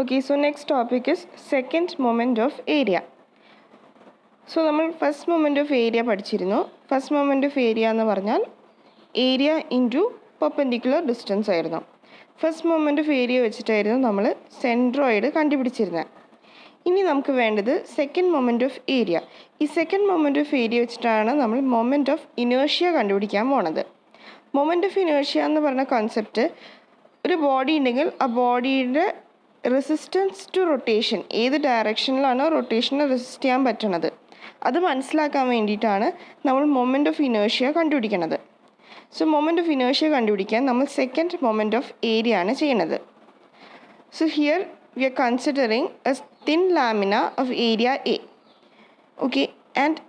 Okay, so next topic is second moment of area. So നമ്മൾ first moment of area പഠിച്ചിരുന്നു. First moment of area എന്ന് പറഞ്ഞാൽ area into perpendicular distance ആയിരുന്നു. First moment of area വെച്ചിട്ടായിരുന്നു നമ്മൾ centroid കണ്ടുപിടിച്ചിരുന്നത്. ഇനി നമുക്ക് വേണ്ടത് സെക്കൻഡ് മൊമെൻ്റ് ഓഫ് ഏരിയ. ഈ സെക്കൻഡ് മൊമെൻ്റ് ഓഫ് ഏരിയ വെച്ചിട്ടാണ് നമ്മൾ മൊമെൻ്റ് ഓഫ് ഇനേർഷ്യ കണ്ടുപിടിക്കാൻ പോണത്. മൊമെൻ്റ് ഓഫ് ഇനേർഷ്യ എന്ന് പറഞ്ഞ കോൺസെപ്റ്റ്, ഒരു ബോഡി ഉണ്ടെങ്കിൽ ആ ബോഡിയുടെ റെസിസ്റ്റൻസ് ടു റൊട്ടേഷൻ, ഏത് ഡയറക്ഷനിലാണോ റൊട്ടേഷനെ റെസിസ്റ്റ് ചെയ്യാൻ പറ്റണത്, അത് മനസ്സിലാക്കാൻ വേണ്ടിയിട്ടാണ് നമ്മൾ മൊമെൻ്റ് ഓഫ് ഇനേർഷ്യ കണ്ടുപിടിക്കുന്നത്. സോ മൊമെൻ്റ് ഓഫ് ഇനേർഷ്യ കണ്ടുപിടിക്കാൻ നമ്മൾ സെക്കൻഡ് മൊമെൻ്റ് ഓഫ് ഏരിയ ആണ് ചെയ്യുന്നത്. So here we are considering a thin lamina of area A. Okay, and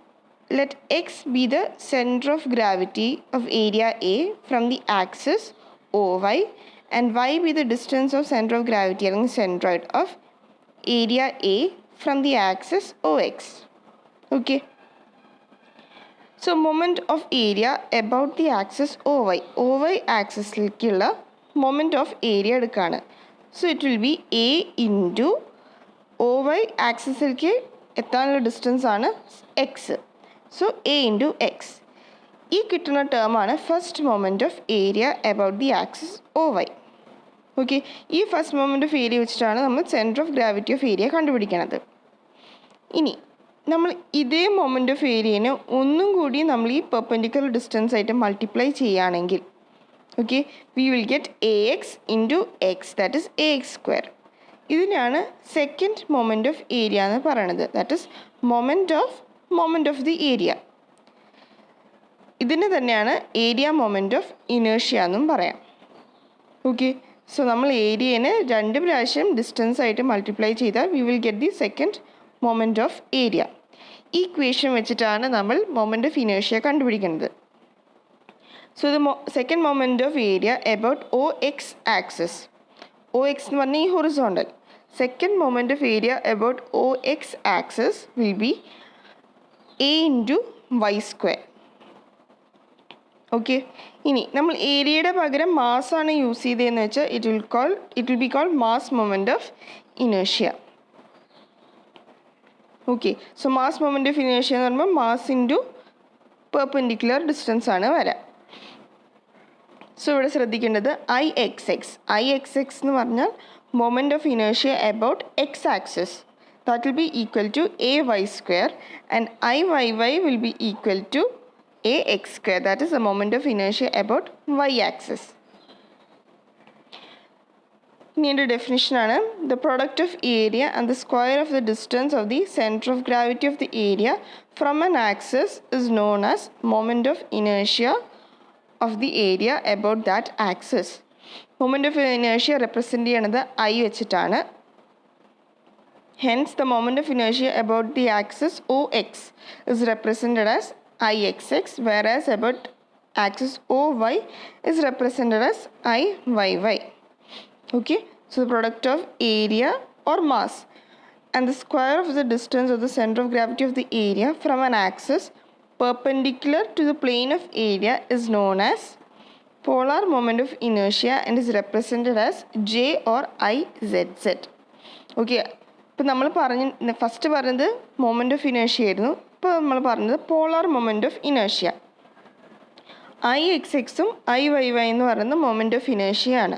let x be the centre of gravity of area A from the axis OY and y be the distance of center of gravity അല്ലെങ്കിൽ centroid of area A from the axis OX. Okay. So moment of area about the axis OY. OY axisലേക്കുള്ള moment of area എടുക്കുകയാണ്. So it will be A into OY axisലേക്ക് എത്താനുള്ള distance ആണ് X. So A into X. ഈ കിട്ടുന്ന ടേമാണ് first moment of area about the axis OY. Okay, ഈ first moment of area വെച്ചിട്ടാണ് നമ്മൾ centre of gravity of area കണ്ടുപിടിക്കുന്നത്. ഇനി നമ്മൾ ഇതേ മൊമെൻ്റ് ഓഫ് ഏരിയനെ ഒന്നും കൂടി നമ്മൾ ഈ പെർപെൻഡിക്കുലർ ഡിസ്റ്റൻസ് ആയിട്ട് മൾട്ടിപ്ലൈ ചെയ്യുകയാണെങ്കിൽ, okay, V will get AX into X, that is AX square. ഇതിനാണ് സെക്കൻഡ് മൊമെൻ്റ് ഓഫ് ഏരിയ എന്ന് പറയുന്നത്. That is moment of the area. ഇതിന് തന്നെയാണ് ഏരിയ മൊമെൻ്റ് ഓഫ് ഇനേർഷ്യ എന്നും പറയാം. ഓക്കെ, സോ നമ്മൾ ഏരിയനെ 2 പ്രാവശ്യം ഡിസ്റ്റൻസ് ആയിട്ട് മൾട്ടിപ്ലൈ ചെയ്താൽ we will get the second moment of area. ഈ ഇക്വേഷൻ വെച്ചിട്ടാണ് നമ്മൾ മൊമെൻ്റ് ഓഫ് ഇനേർഷ്യ കണ്ടുപിടിക്കുന്നത്. So the second moment of area about OX axis. OX എന്ന് പറഞ്ഞാൽ ഈ horizontal. Second moment of area about OX axis will be A into Y square. Okay, ഇനി നമ്മൾ ഏരിയയുടെ പകരം മാസ്സാണ് യൂസ് ചെയ്തതെന്ന് വെച്ചാൽ it will be called mass moment of inertia. Okay, so mass moment of inertia എന്ന് പറയുമ്പോൾ മാസ് ഇൻറ്റു പെർപെൻഡിക്കുലർ ഡിസ്റ്റൻസ് ആണ് വരാം. സോ ഇവിടെ ശ്രദ്ധിക്കേണ്ടത് IXX എന്ന് പറഞ്ഞാൽ moment of inertia about X axis. That will be equal to AY square and IYY will be equal to AX square, that is the moment of inertia about y axis. Near definition ആണ്, the product of area and the square of the distance of the center of gravity of the area from an axis is known as moment of inertia of the area about that axis. Moment of inertia represent ചെയ്യുന്നത് I വെച്ചിട്ടാണ്. Hence the moment of inertia about the axis OX is represented as IXX, whereas about axis OY is represented as IYY. Okay, so the product of area or mass and the square of the distance of the center of gravity of the area from an axis perpendicular to the plane of area is known as polar moment of inertia and is represented as J or IZZ. Okay, ഇപ്പോൾ നമ്മൾ first പറഞ്ഞത് moment of inertia ആയിരുന്നു. ഇപ്പോൾ നമ്മൾ പറഞ്ഞത് polar moment of inertia. IXXും IYY എന്ന് പറയുന്നത് മൊമെൻ്റ് ഓഫ് ഇനേർഷ്യ ആണ്.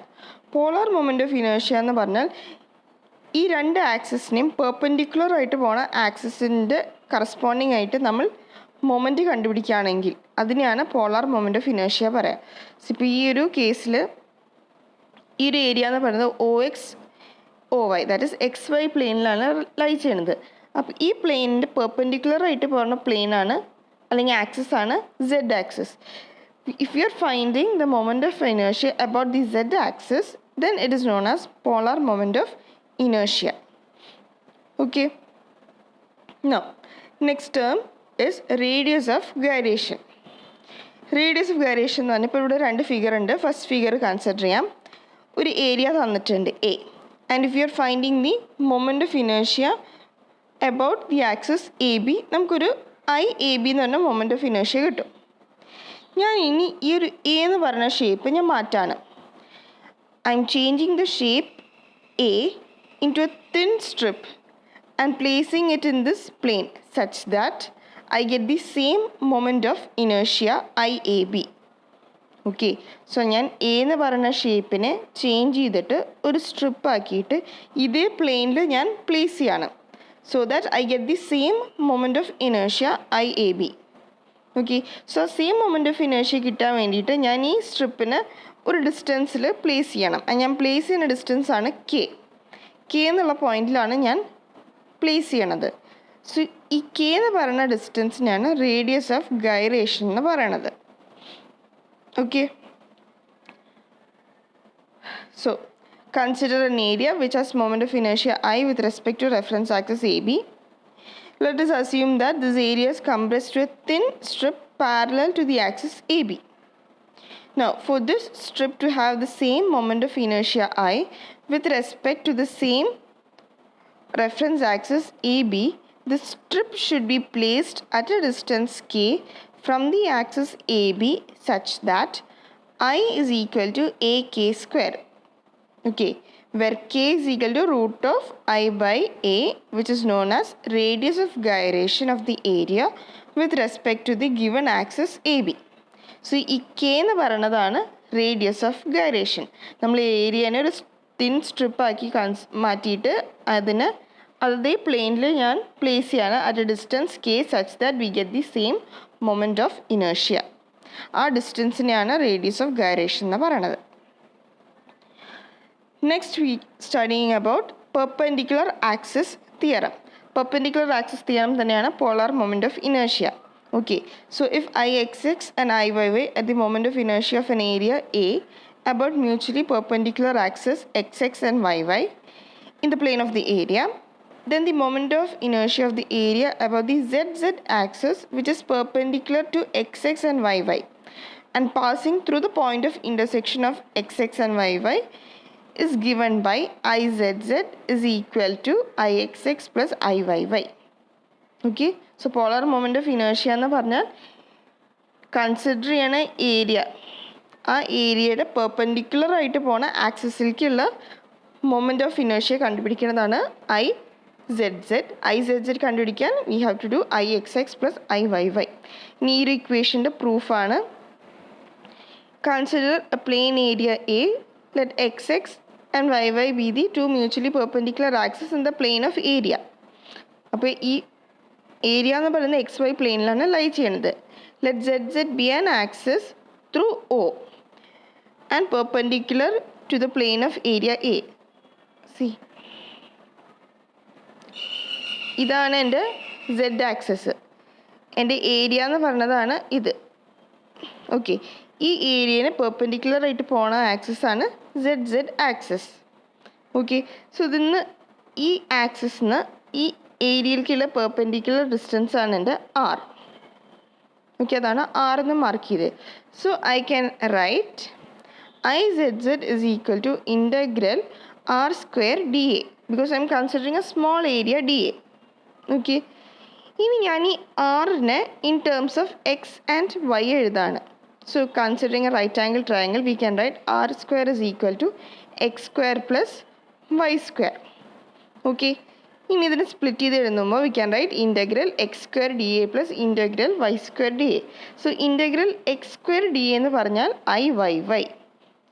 പോളാർ മൊമെൻ്റ് ഓഫ് ഇനേർഷ്യ എന്ന് പറഞ്ഞാൽ ഈ രണ്ട് ആക്സിസിനെയും പെർപെൻഡിക്കുലർ ആയിട്ട് പോണ ആക്സിസിൻ്റെ കറസ്പോണ്ടിങ് ആയിട്ട് നമ്മൾ മൊമെൻ്റ് കണ്ടുപിടിക്കുകയാണെങ്കിൽ അതിനെയാണ് പോളാർ മൊമെൻ്റ് ഓഫ് ഇനേർഷ്യ പറയുക. ഇപ്പോൾ ഈ ഒരു കേസിൽ ഈ ഒരു ഏരിയ എന്ന് പറയുന്നത് OX OY, that is XY പ്ലെയിനിലാണ് ലൈ ചെയ്യുന്നത്. അപ്പോൾ ഈ പ്ലെയിനിൻ്റെ പെർപെൻഡിക്കുലർ ആയിട്ട് പോകുന്ന പ്ലെയിനാണ് അല്ലെങ്കിൽ ആക്സിസ് ആണ് Z axis. If you are finding the moment of inertia about the Z axis, then it is known as polar moment of inertia. Okay, now next term is radius of gyration. Radius of gyration എന്ന് പറഞ്ഞാൽ ഇപ്പോൾ ഇവിടെ 2 figure ഉണ്ട്. First figure consider ചെയ്യാം. ഒരു area തന്നിട്ടുണ്ട് A, and if you are finding the moment of inertia about the axis AB, നമുക്കൊരു IAB എന്ന് പറഞ്ഞ moment of inertia കിട്ടും. ഞാൻ ഇനി ഈ ഒരു A എന്ന് പറഞ്ഞ ഷേപ്പ് ഞാൻ മാറ്റാണ്. I am changing the shape A into a thin strip and placing it in this plane such that I get the same moment of inertia IAB. Okay, so ഞാൻ A എന്ന് പറയുന്ന ഷേപ്പിനെ change ചെയ്തിട്ട് ഒരു strip ആക്കിയിട്ട് ഇതേ പ്ലെയിനിൽ ഞാൻ place ചെയ്യാണ്. So that I get the same moment of inertia IAB. Okay, so same moment of inertia കിട്ടാൻ വേണ്ടിയിട്ട് ഞാൻ ഈ സ്ട്രിപ്പിന് ഒരു ഡിസ്റ്റൻസിൽ പ്ലേസ് ചെയ്യണം. ഞാൻ പ്ലേസ് ചെയ്യുന്ന ഡിസ്റ്റൻസാണ് കെ എന്നുള്ള പോയിന്റിലാണ് ഞാൻ പ്ലേസ് ചെയ്യണത്. സോ ഈ കെ എന്ന് പറയുന്ന ഡിസ്റ്റൻസിനാണ് റേഡിയസ് ഓഫ് ഗൈറേഷൻ എന്ന് പറയണത്. Okay, so consider an area which has moment of inertia I with respect to reference axis AB. Let us assume that this area is compressed to a thin strip parallel to the axis AB. Now, for this strip to have the same moment of inertia I with respect to the same reference axis AB, the strip should be placed at a distance k from the axis AB such that I is equal to AK square. Okay, where K is equal to root of I by A, which is known as radius of gyration of the area with respect to the given axis AB. So, ഈ K എന്ന് പറയുന്നതാണ് radius of gyration. നമ്മൾ ഏരിയനെ ഒരു thin സ്ട്രിപ്പാക്കി മാറ്റിയിട്ട് അതിന് അതേ പ്ലെയിനിൽ ഞാൻ പ്ലേസ് ചെയ്യാണ് at a distance K such that we get the same moment of inertia. ആ ഡിസ്റ്റൻസിനെയാണ് റേഡിയസ് ഓഫ് ഗൈറേഷൻ എന്ന് പറയണത്. Next we studying about perpendicular axis theorem. Perpendicular axis theorem തന്നെയാണ് polar moment of inertia. Okay, so if Ixx and Iyy at the moment of inertia of an area A about mutually perpendicular axis xx and yy in the plane of the area, then the moment of inertia of the area about the zz axis which is perpendicular to xx and yy and passing through the point of intersection of xx and yy is given by Izz is equal to Ixx plus Iyy. Okay, so polar moment of inertia എന്ന് പറഞ്ഞാൽ consider ചെയ്യണ area, ആ ഏരിയയുടെ perpendicular ആയിട്ട് പോണ ആക്സിസിലേക്കുള്ള moment of inertia കണ്ടുപിടിക്കുന്നതാണ് Izz കണ്ടുപിടിക്കാൻ we have to do Ixx plus Iyy. ഇനി ഈ ഒരു ഇക്വേഷൻ്റെ പ്രൂഫാണ്. Consider a plane area A, let xx and yy be the two mutually perpendicular axis in the plane of area. അപ്പോൾ ഈ area എന്ന് പറയുന്നത് എക്സ് വൈ പ്ലെയിനിലാണ് ലൈ ചെയ്യണത്. Let zz be an axis through O and perpendicular to the plane of area A. C, ഇതാണ് എൻ്റെ z axis, എൻ്റെ area എന്ന് പറഞ്ഞതാണ് ഇത്. ഓക്കെ, ഈ ഏരിയന് പെർപെൻഡിക്കുലർ ആയിട്ട് പോണ ആക്സിസാണ് zz ആക്സിസ്. ഓക്കെ, സോ ഇതിന്ന് ഈ ആക്സിസിന് ഈ ഏരിയയിലേക്കുള്ള പെർപെൻഡിക്കുലർ ഡിസ്റ്റൻസ് ആണ് എൻ്റെ R. ഓക്കെ, അതാണ് R എന്ന് മാർക്ക് ചെയ്ത്. So I can right Izz is equal to integral R square dA because I am considering a small area dA. ഓക്കെ, ഇനി ഞാൻ ഈ ആറിനെ in terms of X and Y എഴുതാണ്. So considering a right angle triangle we can write R square is equal to x square plus y square. Okay, ഇനി ഇതിനെ split ചെയ്ത് എഴുതുമ്പോൾ we can write integral x square d A plus integral y square d A. So integral x square d A എന്ന് പറഞ്ഞാൽ Iyy.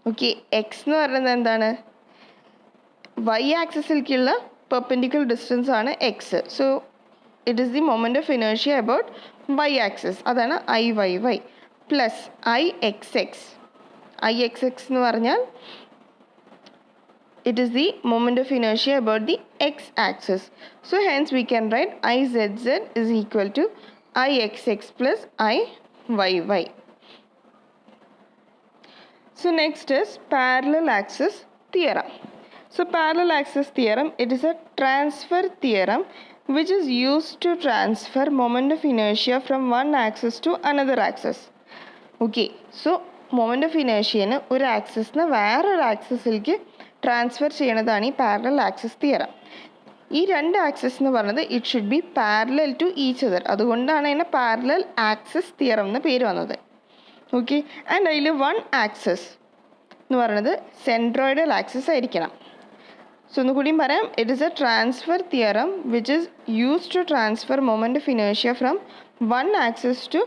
Okay, x എന്ന് പറയുന്നത് എന്താണ്? Y ആക്സിസിലേക്കുള്ള പെർപെൻഡിക്കുലർ ഡിസ്റ്റൻസ് ആണ് x. So it is the moment of inertia about y axis, അതാണ് Iyy plus Ixx. Ixx എന്ന് പറഞ്ഞാൽ it is the moment of inertia about the x-axis. So hence we can write Izz is equal to Ixx plus Iyy. So next is parallel axis theorem. So parallel axis theorem, it is a transfer theorem which is used to transfer moment of inertia from one axis to another axis. Okay, so moment of inertia ഒരു ആക്സിസിന് വേറൊരു ആക്സിസിലേക്ക് transfer ചെയ്യണതാണ് ഈ parallel axis theorem. ഈ രണ്ട് axis എന്ന് പറയുന്നത് it should be parallel to each other, അതുകൊണ്ടാണ് അതിന് parallel axis theorem എന്ന് പേര് വന്നത്. ഓക്കെ, ആൻഡ് അതിൽ വൺ ആക്സിസ് എന്ന് പറയുന്നത് സെൻട്രോയിഡൽ ആക്സിസ് ആയിരിക്കണം. So ഒന്നുകൂടിയും പറയാം, it is a transfer theorem which is used to transfer moment of inertia from one axis to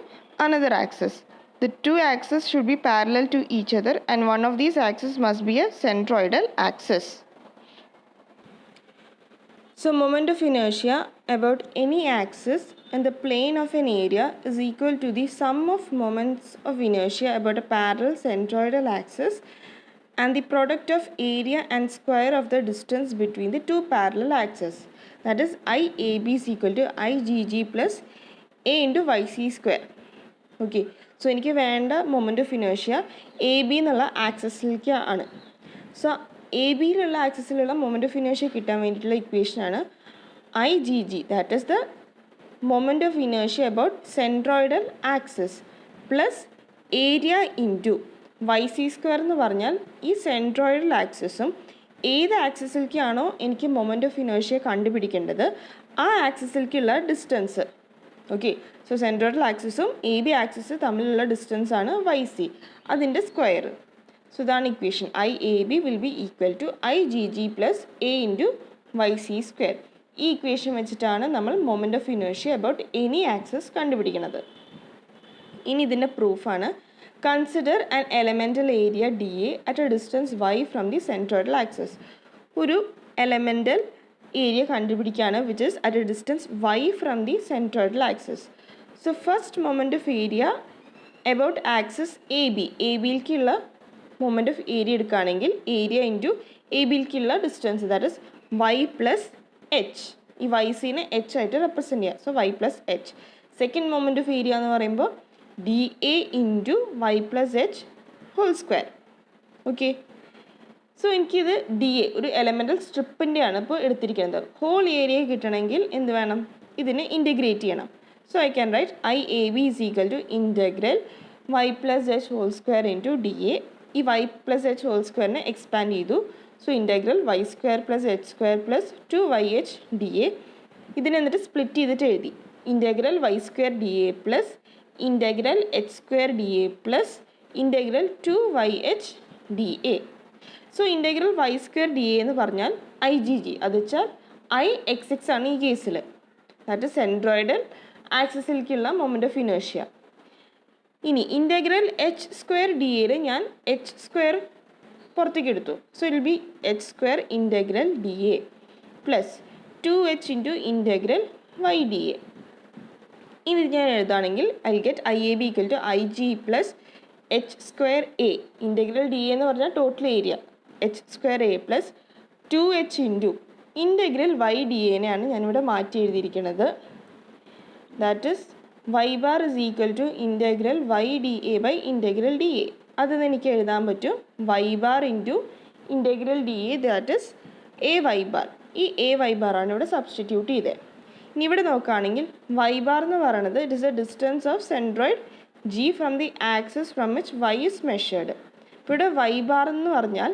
another axis. The two axes should be parallel to each other and one of these axes must be a centroidal axis. So moment of inertia about any axis and the plane of an area is equal to the sum of moments of inertia about a parallel centroidal axis and the product of area and square of the distance between the two parallel axes. That is IAB is equal to IGG plus A into YC square. Okay. So എനിക്ക് വേണ്ട moment of ഇനേഷ്യ A B എന്നുള്ള ആക്സസിലേക്ക് ആണ്. So A ബിയിലുള്ള ആക്സസിലുള്ള moment of ഇനേഷ്യ കിട്ടാൻ വേണ്ടിയിട്ടുള്ള ഇക്വേഷനാണ് IGG. That is the moment of ഇനേഷ്യ about centroidal axis plus area into YC square എന്ന് പറഞ്ഞാൽ ഈ സെൻട്രോയിഡൽ ആക്സിസും ഏത് ആക്സിസിലേക്കാണോ എനിക്ക് മൊമെൻ്റ് ഓഫ് ഇനേഷ്യ കണ്ടുപിടിക്കേണ്ടത് ആ ആക്സിസിലേക്കുള്ള ഡിസ്റ്റൻസ്. ഓക്കെ. സോ സെൻട്രോയിഡൽ ആക്സിസും എ ബി ആക്സിസ് തമ്മിലുള്ള ഡിസ്റ്റൻസ് ആണ് YC, അതിൻ്റെ സ്ക്വയർ. സോ ഇതാണ് equation. IAB will be equal to IGG plus A into YC square. ഈ ഇക്വേഷൻ വെച്ചിട്ടാണ് നമ്മൾ മൊമെൻ്റ് ഓഫ് ഇനേഷ്യ അബൌട്ട് എനി ആക്സിസ് കണ്ടുപിടിക്കുന്നത്. ഇനി ഇതിൻ്റെ പ്രൂഫാണ്. Consider an elemental area dA at a distance y from the centroidal axis. ഒരു elemental area കണ്ടുപിടിക്കുകയാണ് which is at a distance y from the centroidal axis. So first moment of area about axis AB. ABയിലേക്കുള്ള moment of area എടുക്കുകയാണെങ്കിൽ area into ABയിലേക്കുള്ള distance, that is y plus h. ഈ YCനെ h ആയിട്ട് represent ചെയ്യുക. So y plus h. Second moment of area എന്ന് പറയുമ്പോൾ dA into y plus h whole square. Okay. So എനിക്കിത് DA ഒരു elemental സ്ട്രിപ്പിൻ്റെയാണ് ഇപ്പോൾ എടുത്തിരിക്കുന്നത്. ഹോൾ ഏരിയ കിട്ടണമെങ്കിൽ എന്ത് വേണം? ഇതിനെ ഇൻറ്റഗ്രേറ്റ് ചെയ്യണം. So I can write IAB is equal to integral y plus h whole square into DA. ഈ y plus h ഹോൾ സ്ക്വയറിനെ എക്സ്പാൻഡ് ചെയ്തു. So integral y square plus h square plus 2yh DA. ഇതിനെ എന്നിട്ട് split ചെയ്തിട്ട് എഴുതി. Integral y square DA plus integral h square DA plus integral 2yh DA. So integral y square DA എന്ന് പറഞ്ഞാൽ IGG, അത് വെച്ചാൽ IXX ആണ് ഈ കേസിൽ. ദാറ്റ് സെൻട്രോയിഡൽ ആക്സിസിലേക്കുള്ള മൊമെൻ്റ് ഓഫ് ഇനേഷ്യ. ഇനി ഇൻറ്റഗ്രൽ h സ്ക്വയർ DAയിൽ ഞാൻ h സ്ക്വയർ പുറത്തേക്ക് എടുത്തു. So it will be h square integral DA plus 2h into integral YDA. ഇനി ഞാൻ എഴുതുകയാണെങ്കിൽ I get IAB equal to IG plus h square A. Integral DA എന്ന് പറഞ്ഞാൽ total area h square A plus 2h into integral YDAനെയാണ് ഞാനിവിടെ മാറ്റി എഴുതിയിരിക്കുന്നത്. That is y bar is equal to integral YDA by integral DA. അത് എനിക്ക് എഴുതാൻ പറ്റും y bar into integral DA, that is AY bar. ഈ AY ബാറാണ് ഇവിടെ സബ്സ്റ്റിറ്റ്യൂട്ട് ചെയ്തത്. ഇനി ഇവിടെ നോക്കുകയാണെങ്കിൽ y ബാർ എന്ന് പറയുന്നത് it is A distance of centroid G from the axis from which y is measured. ഇപ്പോൾ ഇവിടെ y ബാർ എന്ന് പറഞ്ഞാൽ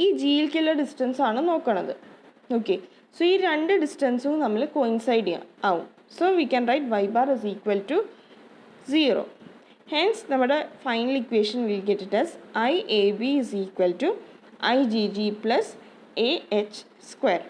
ഈ ജിയിലേക്കുള്ള ഡിസ്റ്റൻസ് ആണ് നോക്കണത്. ഓക്കെ. സോ ഈ രണ്ട് ഡിസ്റ്റൻസും നമ്മൾ കോയിൻസൈഡ് ചെയ്യാം ആവും. So we can write y bar is equal to 0. Hence നമ്മുടെ final equation will get it as IAB is equal to IGG plus AH square.